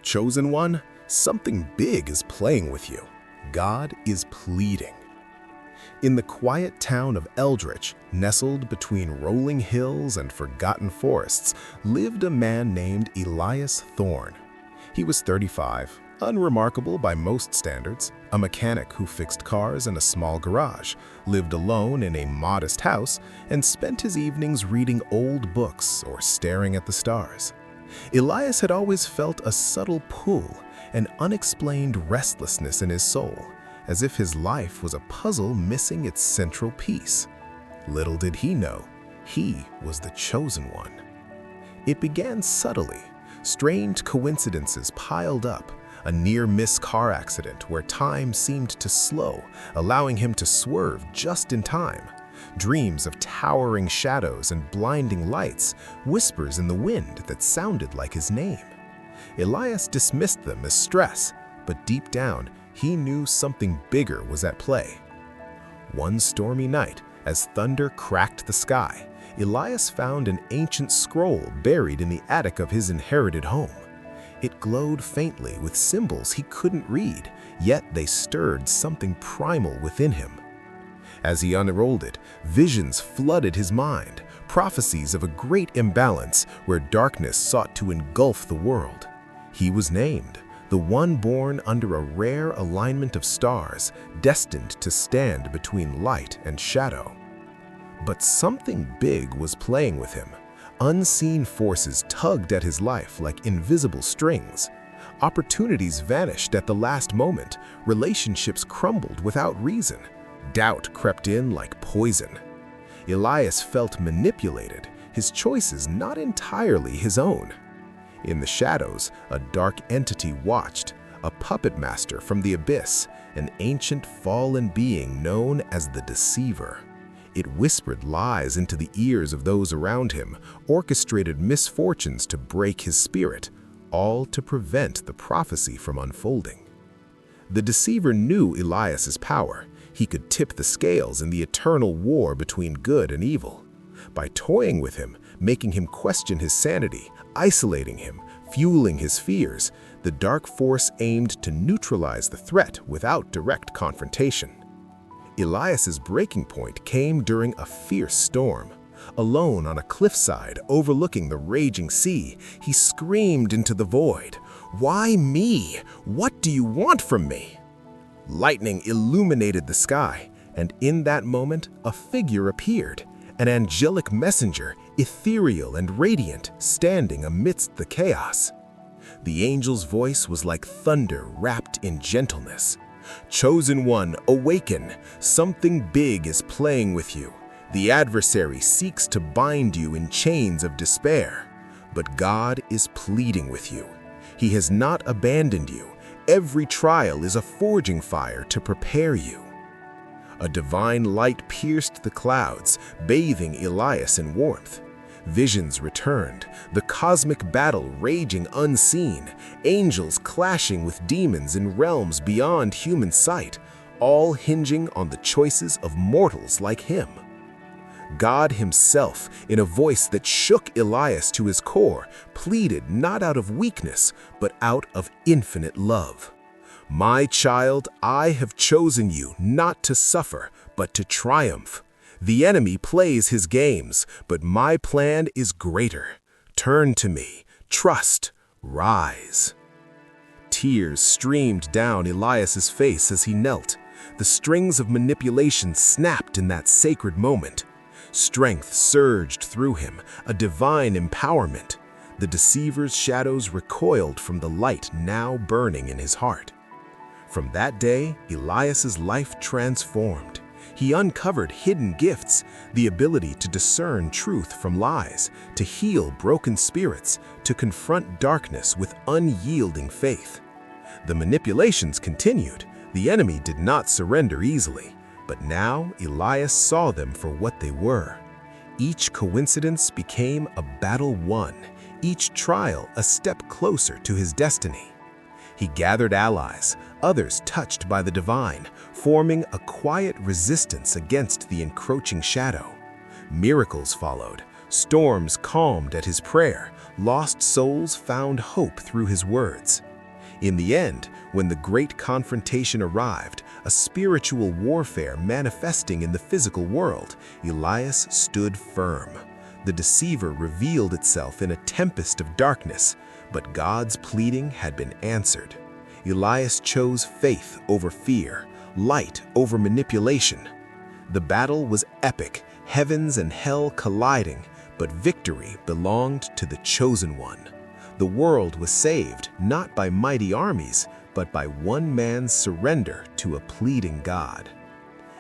Chosen one, something big is playing with you. God is pleading. In the quiet town of Eldritch, nestled between rolling hills and forgotten forests, lived a man named Elias Thorne. He was 35, unremarkable by most standards, a mechanic who fixed cars in a small garage, lived alone in a modest house, and spent his evenings reading old books or staring at the stars. Elias had always felt a subtle pull, an unexplained restlessness in his soul, as if his life was a puzzle missing its central piece. Little did he know, he was the chosen one. It began subtly. Strange coincidences piled up, a near-miss car accident where time seemed to slow, allowing him to swerve just in time. Dreams of towering shadows and blinding lights, whispers in the wind that sounded like his name. Elias dismissed them as stress, but deep down, he knew something bigger was at play. One stormy night, as thunder cracked the sky, Elias found an ancient scroll buried in the attic of his inherited home. It glowed faintly with symbols he couldn't read, yet they stirred something primal within him. As he unrolled it, visions flooded his mind, prophecies of a great imbalance where darkness sought to engulf the world. He was named, the one born under a rare alignment of stars, destined to stand between light and shadow. But something big was playing with him. Unseen forces tugged at his life like invisible strings. Opportunities vanished at the last moment, relationships crumbled without reason. Doubt crept in like poison. Elias felt manipulated, his choices not entirely his own. In the shadows, a dark entity watched, a puppet master from the abyss, an ancient fallen being known as the Deceiver. It whispered lies into the ears of those around him, orchestrated misfortunes to break his spirit, all to prevent the prophecy from unfolding. The Deceiver knew Elias's power. He could tip the scales in the eternal war between good and evil. By toying with him, making him question his sanity, isolating him, fueling his fears, the dark force aimed to neutralize the threat without direct confrontation. Elias's breaking point came during a fierce storm. Alone on a cliffside overlooking the raging sea, he screamed into the void, "Why me? What do you want from me?" Lightning illuminated the sky, and in that moment, a figure appeared, an angelic messenger, ethereal and radiant, standing amidst the chaos. The angel's voice was like thunder wrapped in gentleness. "Chosen one, awaken! Something big is playing with you. The adversary seeks to bind you in chains of despair, but God is pleading with you. He has not abandoned you. Every trial is a forging fire to prepare you." A divine light pierced the clouds, bathing Elias in warmth. Visions returned, the cosmic battle raging unseen, angels clashing with demons in realms beyond human sight, all hinging on the choices of mortals like him. God himself, in a voice that shook Elias to his core, pleaded not out of weakness, but out of infinite love. "My child, I have chosen you not to suffer, but to triumph. The enemy plays his games, but my plan is greater. Turn to me, trust, rise." Tears streamed down Elias's face as he knelt. The strings of manipulation snapped in that sacred moment. Strength surged through him, a divine empowerment. The Deceiver's shadows recoiled from the light now burning in his heart. From that day, Elias's life transformed. He uncovered hidden gifts, the ability to discern truth from lies, to heal broken spirits, to confront darkness with unyielding faith. The manipulations continued. The enemy did not surrender easily, but now Elias saw them for what they were. Each coincidence became a battle won, each trial a step closer to his destiny. He gathered allies, others touched by the divine, forming a quiet resistance against the encroaching shadow. Miracles followed, storms calmed at his prayer, lost souls found hope through his words. In the end, when the great confrontation arrived, a spiritual warfare manifesting in the physical world, Elias stood firm. The deceiver revealed itself in a tempest of darkness, but God's pleading had been answered. Elias chose faith over fear, light over manipulation. The battle was epic, heavens and hell colliding, but victory belonged to the chosen one. The world was saved not by mighty armies, but by one man's surrender to a pleading God.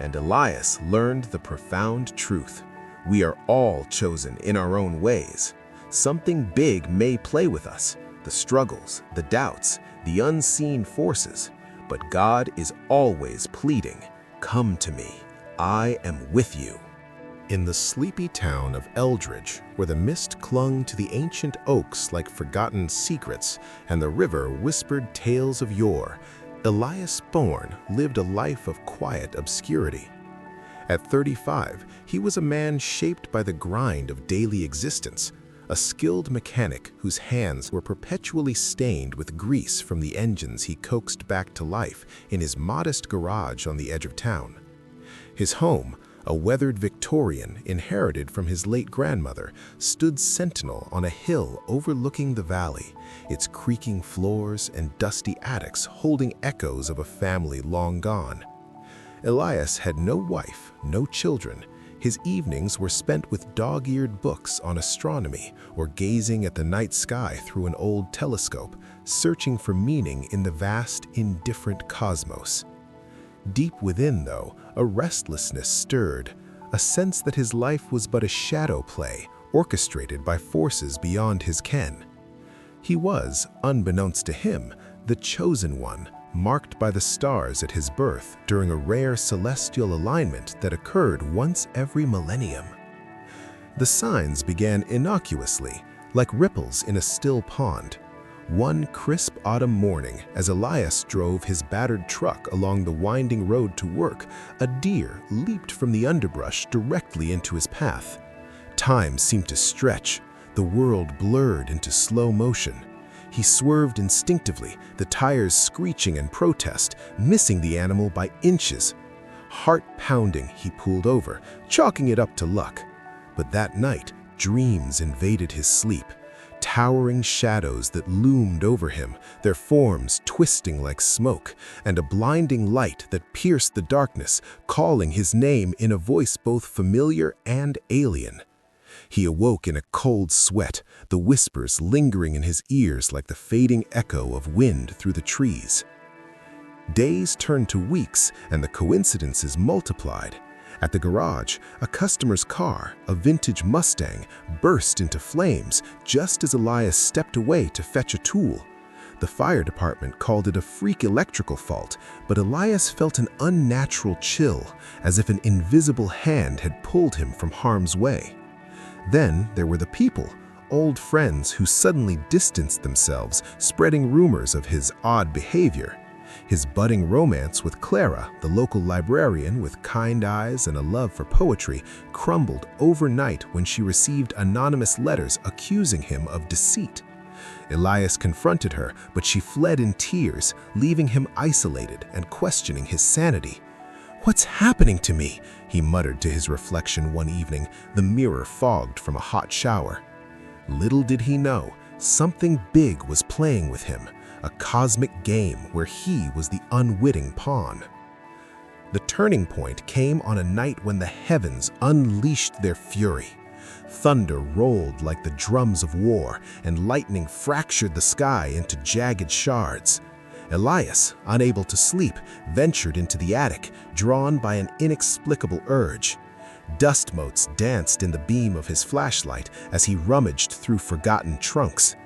And Elias learned the profound truth. We are all chosen in our own ways. Something big may play with us, the struggles, the doubts, the unseen forces, but God is always pleading, "Come to me, I am with you." In the sleepy town of Eldridge, where the mist clung to the ancient oaks like forgotten secrets and the river whispered tales of yore, Elias Bourne lived a life of quiet obscurity. At 35, he was a man shaped by the grind of daily existence, a skilled mechanic whose hands were perpetually stained with grease from the engines he coaxed back to life in his modest garage on the edge of town. His home, a weathered Victorian inherited from his late grandmother, stood sentinel on a hill overlooking the valley, its creaking floors and dusty attics holding echoes of a family long gone. Elias had no wife, no children. His evenings were spent with dog-eared books on astronomy or gazing at the night sky through an old telescope, searching for meaning in the vast, indifferent cosmos. Deep within, though, a restlessness stirred, a sense that his life was but a shadow play orchestrated by forces beyond his ken. He was, unbeknownst to him, the chosen one, marked by the stars at his birth during a rare celestial alignment that occurred once every millennium. The signs began innocuously, like ripples in a still pond. One crisp autumn morning, as Elias drove his battered truck along the winding road to work, a deer leaped from the underbrush directly into his path. Time seemed to stretch, the world blurred into slow motion. He swerved instinctively, the tires screeching in protest, missing the animal by inches. Heart pounding, he pulled over, chalking it up to luck. But that night, dreams invaded his sleep. Towering shadows that loomed over him, their forms twisting like smoke, and a blinding light that pierced the darkness, calling his name in a voice both familiar and alien. He awoke in a cold sweat, the whispers lingering in his ears like the fading echo of wind through the trees. Days turned to weeks, and the coincidences multiplied. At the garage, a customer's car, a vintage Mustang, burst into flames just as Elias stepped away to fetch a tool. The fire department called it a freak electrical fault, but Elias felt an unnatural chill, as if an invisible hand had pulled him from harm's way. Then there were the people, old friends who suddenly distanced themselves, spreading rumors of his odd behavior. His budding romance with Clara, the local librarian with kind eyes and a love for poetry, crumbled overnight when she received anonymous letters accusing him of deceit. Elias confronted her, but she fled in tears, leaving him isolated and questioning his sanity. "What's happening to me?" he muttered to his reflection one evening, the mirror fogged from a hot shower. Little did he know, something big was playing with him. A cosmic game where he was the unwitting pawn. The turning point came on a night when the heavens unleashed their fury. Thunder rolled like the drums of war, and lightning fractured the sky into jagged shards. Elias, unable to sleep, ventured into the attic, drawn by an inexplicable urge. Dust motes danced in the beam of his flashlight as he rummaged through forgotten trunks.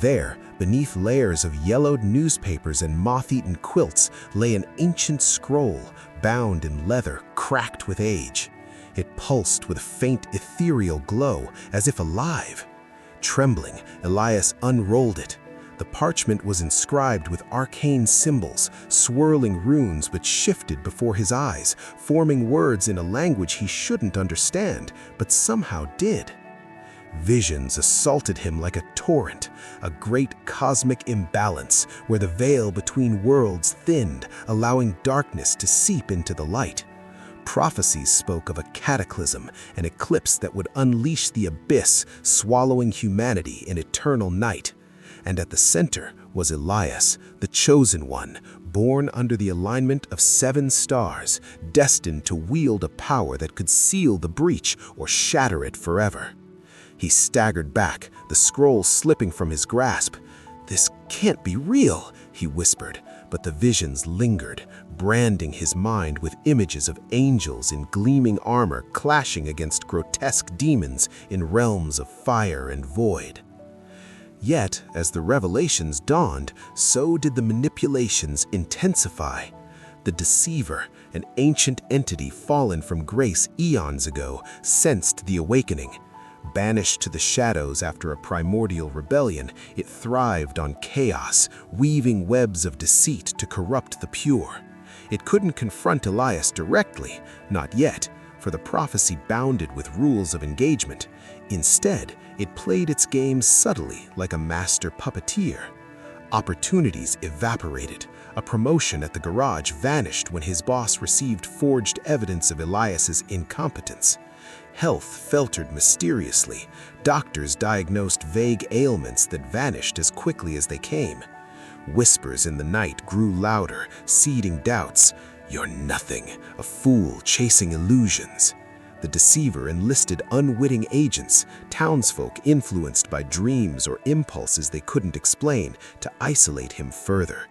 There, beneath layers of yellowed newspapers and moth-eaten quilts, lay an ancient scroll, bound in leather, cracked with age. It pulsed with a faint ethereal glow, as if alive. Trembling, Elias unrolled it. The parchment was inscribed with arcane symbols, swirling runes which shifted before his eyes, forming words in a language he shouldn't understand, but somehow did. Visions assaulted him like a torrent, a great cosmic imbalance where the veil between worlds thinned, allowing darkness to seep into the light. Prophecies spoke of a cataclysm, an eclipse that would unleash the abyss, swallowing humanity in eternal night. And at the center was Elias, the chosen one, born under the alignment of 7 stars, destined to wield a power that could seal the breach or shatter it forever. He staggered back, the scroll slipping from his grasp. "This can't be real," he whispered, but the visions lingered, branding his mind with images of angels in gleaming armor clashing against grotesque demons in realms of fire and void. Yet, as the revelations dawned, so did the manipulations intensify. The deceiver, an ancient entity fallen from grace eons ago, sensed the awakening. Banished to the shadows after a primordial rebellion, it thrived on chaos, weaving webs of deceit to corrupt the pure. It couldn't confront Elias directly, not yet, for the prophecy bounded with rules of engagement. Instead, it played its games subtly like a master puppeteer. Opportunities evaporated. A promotion at the garage vanished when his boss received forged evidence of Elias's incompetence. Health faltered mysteriously. Doctors diagnosed vague ailments that vanished as quickly as they came. Whispers in the night grew louder, seeding doubts. "You're nothing, a fool chasing illusions." The deceiver enlisted unwitting agents, townsfolk influenced by dreams or impulses they couldn't explain, to isolate him further.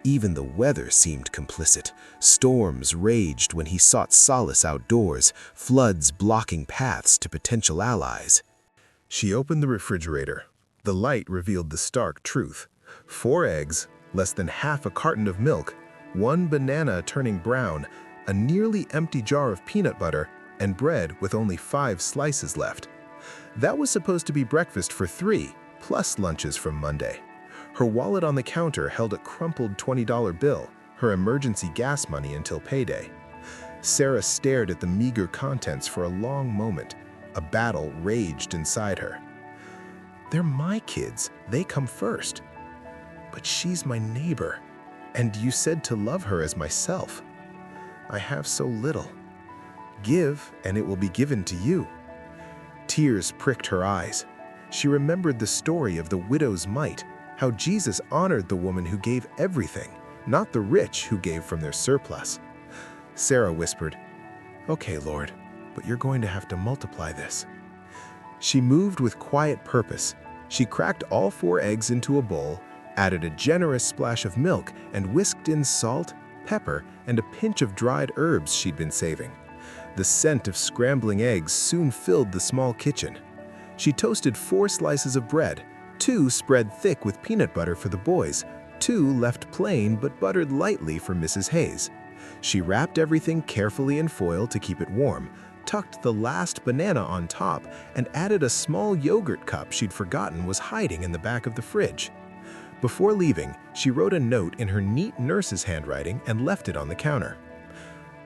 Even the weather seemed complicit. Storms raged when he sought solace outdoors, floods blocking paths to potential allies. She opened the refrigerator. The light revealed the stark truth. 4 eggs, less than half a carton of milk, 1 banana turning brown, a nearly empty jar of peanut butter, and bread with only 5 slices left. That was supposed to be breakfast for 3, plus lunches from Monday. Her wallet on the counter held a crumpled $20 bill, her emergency gas money until payday. Sarah stared at the meager contents for a long moment. A battle raged inside her. "They're my kids. They come first. But she's my neighbor, and you said to love her as myself. I have so little. Give, and it will be given to you." Tears pricked her eyes. She remembered the story of the widow's mite, how Jesus honored the woman who gave everything, not the rich who gave from their surplus. Sarah whispered, "Okay, Lord, but you're going to have to multiply this." She moved with quiet purpose. She cracked all 4 eggs into a bowl, added a generous splash of milk, and whisked in salt, pepper, and a pinch of dried herbs she'd been saving. The scent of scrambling eggs soon filled the small kitchen. She toasted 4 slices of bread, 2 spread thick with peanut butter for the boys, 2 left plain but buttered lightly for Mrs. Hayes. She wrapped everything carefully in foil to keep it warm, tucked the last banana on top, and added a small yogurt cup she'd forgotten was hiding in the back of the fridge. Before leaving, she wrote a note in her neat nurse's handwriting and left it on the counter.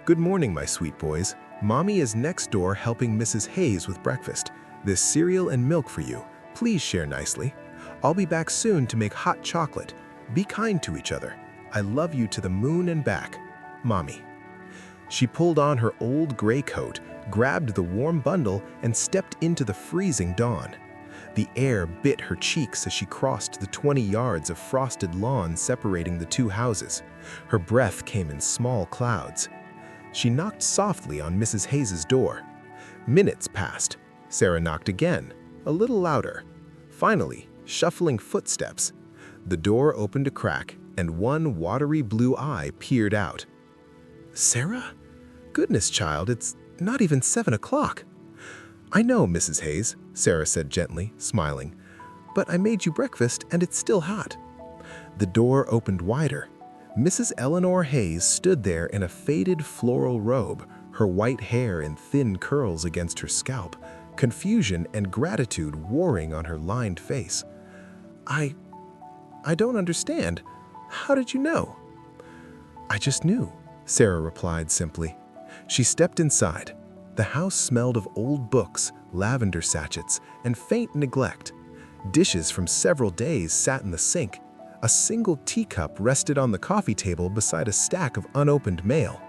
"Good morning, my sweet boys. Mommy is next door helping Mrs. Hayes with breakfast. This cereal and milk for you. Please share nicely. I'll be back soon to make hot chocolate. Be kind to each other. I love you to the moon and back. Mommy." She pulled on her old gray coat, grabbed the warm bundle, and stepped into the freezing dawn. The air bit her cheeks as she crossed the 20 yards of frosted lawn separating the 2 houses. Her breath came in small clouds. She knocked softly on Mrs. Hayes' door. Minutes passed. Sarah knocked again, a little louder. Finally, shuffling footsteps. The door opened a crack, and one watery blue eye peered out. "Sarah? Goodness, child, it's not even 7 o'clock." "I know, Mrs. Hayes," Sarah said gently, smiling, "but I made you breakfast and it's still hot." The door opened wider. Mrs. Eleanor Hayes stood there in a faded floral robe, her white hair in thin curls against her scalp, confusion and gratitude warring on her lined face. I don't understand. How did you know?" "I just knew," Sarah replied simply. She stepped inside. The house smelled of old books, lavender sachets, and faint neglect. Dishes from several days sat in the sink. A single teacup rested on the coffee table beside a stack of unopened mail.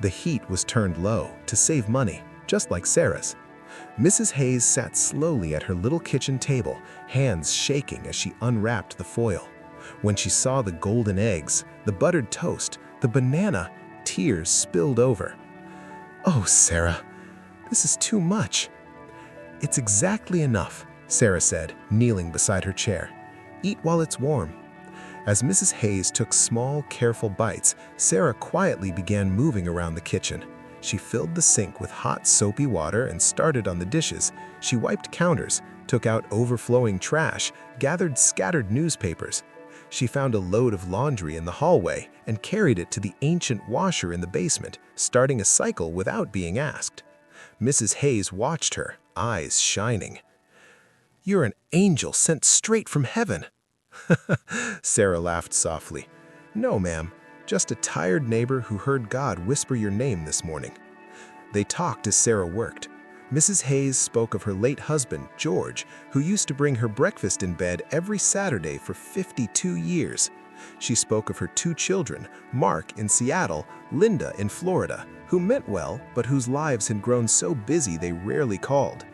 The heat was turned low to save money, just like Sarah's. Mrs. Hayes sat slowly at her little kitchen table, hands shaking as she unwrapped the foil. When she saw the golden eggs, the buttered toast, the banana, tears spilled over. "Oh, Sarah, this is too much." "It's exactly enough," Sarah said, kneeling beside her chair. "Eat while it's warm." As Mrs. Hayes took small, careful bites, Sarah quietly began moving around the kitchen. She filled the sink with hot, soapy water and started on the dishes. She wiped counters, took out overflowing trash, gathered scattered newspapers. She found a load of laundry in the hallway and carried it to the ancient washer in the basement, starting a cycle without being asked. Mrs. Hayes watched her, eyes shining. "You're an angel sent straight from heaven." Sarah laughed softly. "No, ma'am, just a tired neighbor who heard God whisper your name this morning." They talked as Sarah worked. Mrs. Hayes spoke of her late husband, George, who used to bring her breakfast in bed every Saturday for 52 years. She spoke of her 2 children, Mark in Seattle, Linda in Florida, who meant well but whose lives had grown so busy they rarely called.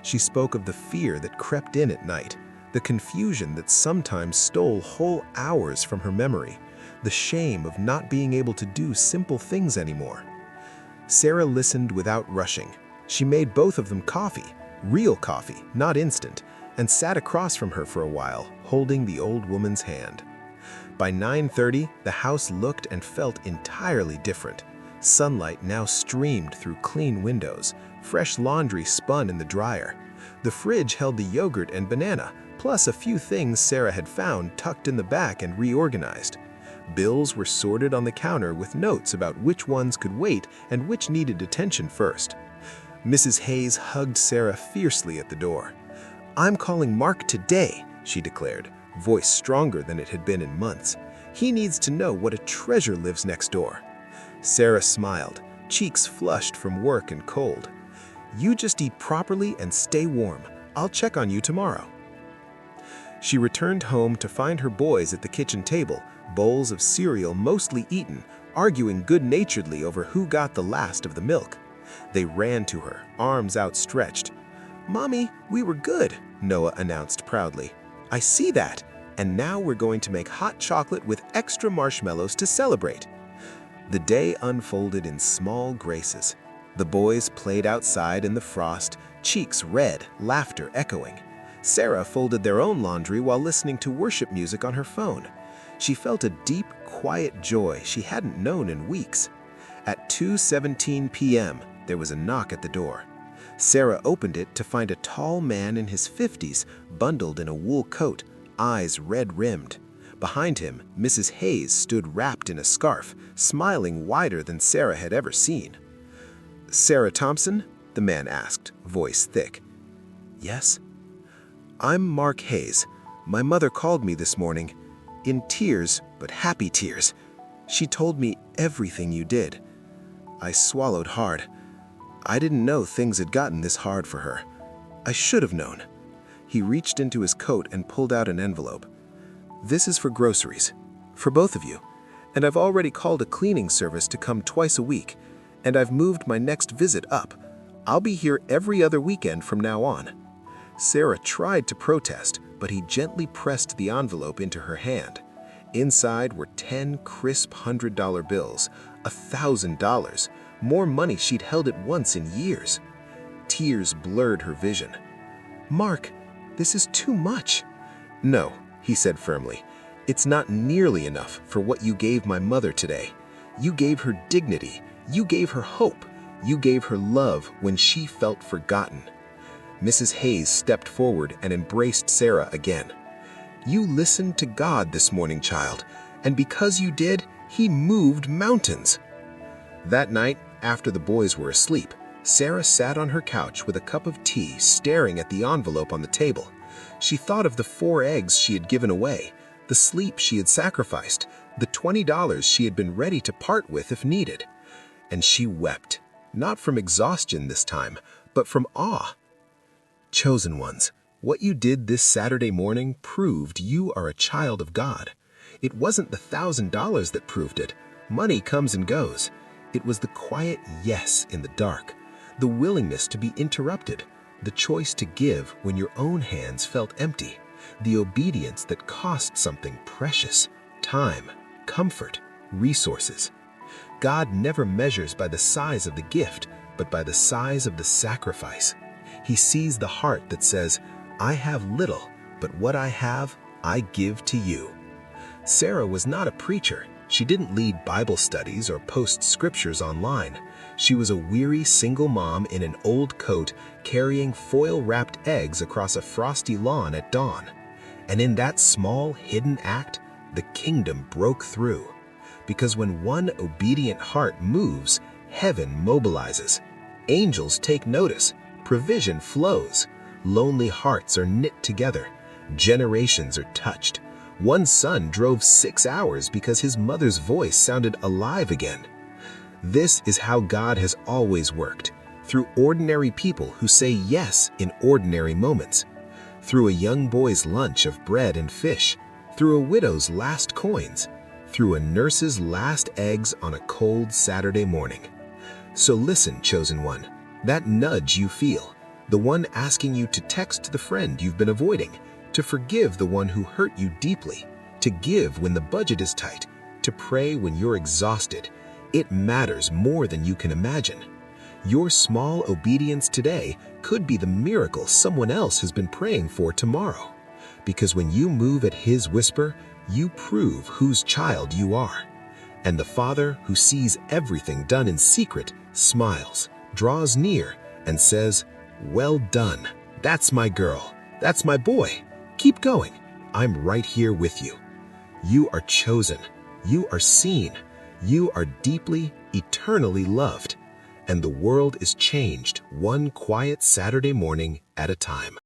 She spoke of the fear that crept in at night, the confusion that sometimes stole whole hours from her memory, the shame of not being able to do simple things anymore. Sarah listened without rushing. She made both of them coffee, real coffee, not instant, and sat across from her for a while, holding the old woman's hand. By 9:30, the house looked and felt entirely different. Sunlight now streamed through clean windows. Fresh laundry spun in the dryer. The fridge held the yogurt and banana, plus a few things Sarah had found tucked in the back and reorganized. Bills were sorted on the counter with notes about which ones could wait and which needed attention first. Mrs. Hayes hugged Sarah fiercely at the door. "I'm calling Mark today," she declared, voice stronger than it had been in months. "He needs to know what a treasure lives next door." Sarah smiled, cheeks flushed from work and cold. "You just eat properly and stay warm. I'll check on you tomorrow." She returned home to find her boys at the kitchen table, bowls of cereal mostly eaten, arguing good-naturedly over who got the last of the milk. They ran to her, arms outstretched. "Mommy, we were good," Noah announced proudly. "I see that. And now we're going to make hot chocolate with extra marshmallows to celebrate." The day unfolded in small graces. The boys played outside in the frost, cheeks red, laughter echoing. Sarah folded their own laundry while listening to worship music on her phone. She felt a deep, quiet joy she hadn't known in weeks. At 2:17 p.m., there was a knock at the door. Sarah opened it to find a tall man in his 50s, bundled in a wool coat, eyes red-rimmed. Behind him, Mrs. Hayes stood wrapped in a scarf, smiling wider than Sarah had ever seen. "Sarah Thompson?" the man asked, voice thick. "Yes?" "I'm Mark Hayes. My mother called me this morning, in tears, but happy tears. She told me everything you did." I swallowed hard. I didn't know things had gotten this hard for her. I should have known. He reached into his coat and pulled out an envelope. "This is for groceries, for both of you. And I've already called a cleaning service to come twice a week, and I've moved my next visit up. I'll be here every other weekend from now on." Sarah tried to protest, but he gently pressed the envelope into her hand. Inside were 10 crisp $100 bills, $1,000, more money she'd held at once in years. Tears blurred her vision. "Mark, this is too much." "No," he said firmly. "It's not nearly enough for what you gave my mother today. You gave her dignity. You gave her hope. You gave her love when she felt forgotten." Mrs. Hayes stepped forward and embraced Sarah again. "You listened to God this morning, child, and because you did, He moved mountains." That night, after the boys were asleep, Sarah sat on her couch with a cup of tea, staring at the envelope on the table. She thought of the 4 eggs she had given away, the sleep she had sacrificed, the $20 she had been ready to part with if needed. And she wept. not from exhaustion this time, but from awe. Chosen ones, what you did this Saturday morning proved you are a child of God. It wasn't the $1,000 that proved it. Money comes and goes. It was the quiet yes in the dark, the willingness to be interrupted, the choice to give when your own hands felt empty, the obedience that cost something precious: time, comfort, resources. God never measures by the size of the gift, but by the size of the sacrifice. He sees the heart that says, "I have little, but what I have, I give to you." Sarah was not a preacher. She didn't lead Bible studies or post scriptures online. She was a weary single mom in an old coat carrying foil-wrapped eggs across a frosty lawn at dawn. And in that small, hidden act, the kingdom broke through. Because when one obedient heart moves, heaven mobilizes. Angels take notice. Provision flows. Lonely hearts are knit together. Generations are touched. One son drove 6 hours because his mother's voice sounded alive again. This is how God has always worked, through ordinary people who say yes in ordinary moments, through a young boy's lunch of bread and fish, through a widow's last coins, through a nurse's last eggs on a cold Saturday morning. So listen, chosen one, that nudge you feel, the one asking you to text the friend you've been avoiding, to forgive the one who hurt you deeply, to give when the budget is tight, to pray when you're exhausted. It matters more than you can imagine. Your small obedience today could be the miracle someone else has been praying for tomorrow. Because when you move at His whisper, you prove whose child you are. And the Father, who sees everything done in secret, smiles, draws near, and says, "Well done. That's my girl. That's my boy. Keep going. I'm right here with you." You are chosen. You are seen. You are deeply, eternally loved. And the world is changed one quiet Saturday morning at a time.